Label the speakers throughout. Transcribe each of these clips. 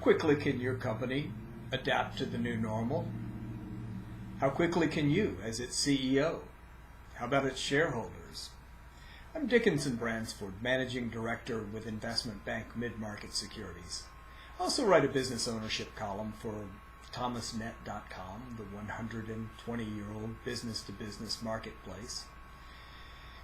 Speaker 1: quickly can your company adapt to the new normal? How quickly can you, as its CEO? How about its shareholders? I'm Dickinson Bransford, Managing Director with investment bank Mid-Market Securities. I also write a business ownership column for thomasnet.com, the 120-year-old business-to-business marketplace.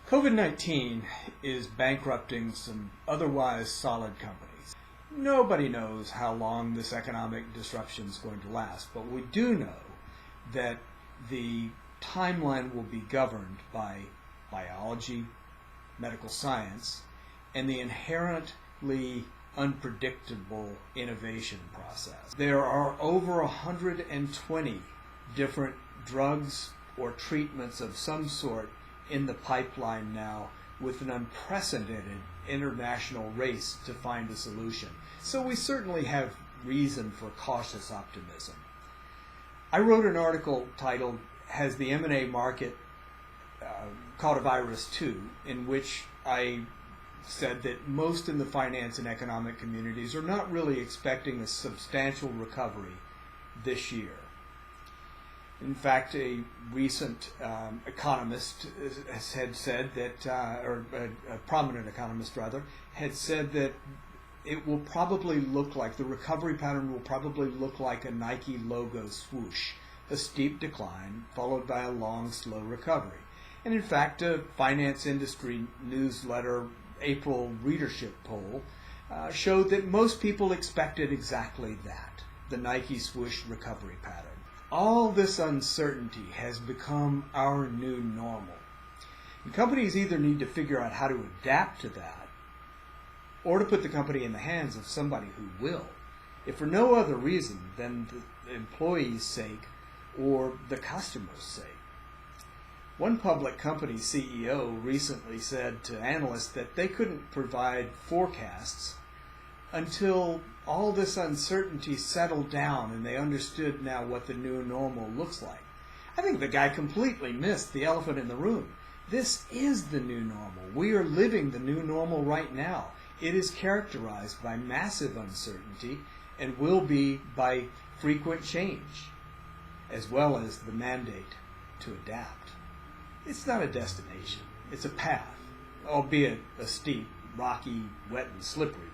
Speaker 1: COVID-19 is bankrupting some otherwise solid companies. Nobody knows how long this economic disruption is going to last, but we do know that the timeline will be governed by biology, medical science, and the inherently unpredictable innovation process. There are over 120 different drugs or treatments of some sort in the pipeline now, with an unprecedented international race to find a solution. So we certainly have reason for cautious optimism. I wrote an article titled, "Has the M&A Market Caught a Virus Too?" in which I said that most in the finance and economic communities are not really expecting a substantial recovery this year. In fact, a recent economist had said that, or a prominent economist rather, had said that it will probably look like, the recovery pattern will probably look like a Nike logo swoosh, a steep decline followed by a long, slow recovery. And in fact, a finance industry newsletter April readership poll showed that most people expected exactly that, the Nike swoosh recovery pattern. All this uncertainty has become our new normal. And companies either need to figure out how to adapt to that, or to put the company in the hands of somebody who will, if for no other reason than the employees' sake or the customer's sake. One public company CEO recently said to analysts that they couldn't provide forecasts until all this uncertainty settled down and they understood now what the new normal looks like. I think the guy completely missed the elephant in the room. This is the new normal. We are living the new normal right now. It is characterized by massive uncertainty and will be by frequent change, as well as the mandate to adapt. It's not a destination. It's a path, albeit a steep, rocky, wet, and slippery one.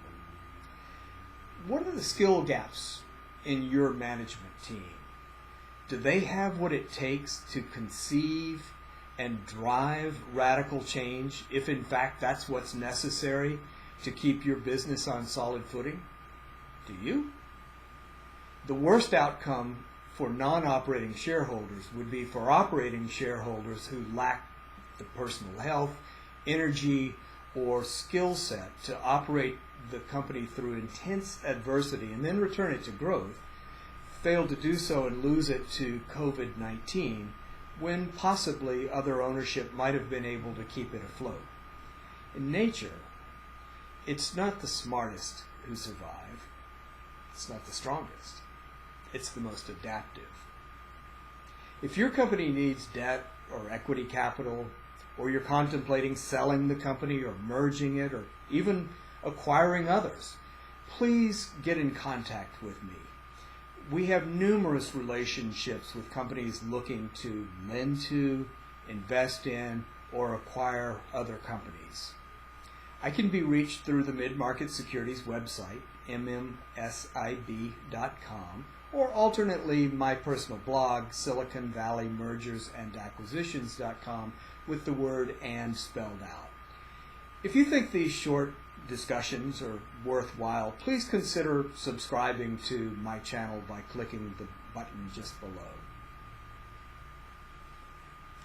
Speaker 1: What are the skill gaps in your management team? Do they have what it takes to conceive and drive radical change, if in fact that's what's necessary to keep your business on solid footing? Do you? The worst outcome for non-operating shareholders would be for operating shareholders who lack the personal health, energy, or skill set to operate the company through intense adversity and then return it to growth, fail to do so and lose it to COVID-19, when possibly other ownership might have been able to keep it afloat. In nature, it's not the smartest who survive. It's not the strongest. It's the most adaptive. If your company needs debt or equity capital, or you're contemplating selling the company or merging it or even acquiring others, please get in contact with me. We have numerous relationships with companies looking to lend to, invest in, or acquire other companies. I can be reached through the Mid-Market Securities website, mmsib.com, or alternately my personal blog, SiliconValleyMergersAndAcquisitions.com, with the word "and" spelled out. If you think these short discussions are worthwhile, please consider subscribing to my channel by clicking the button just below.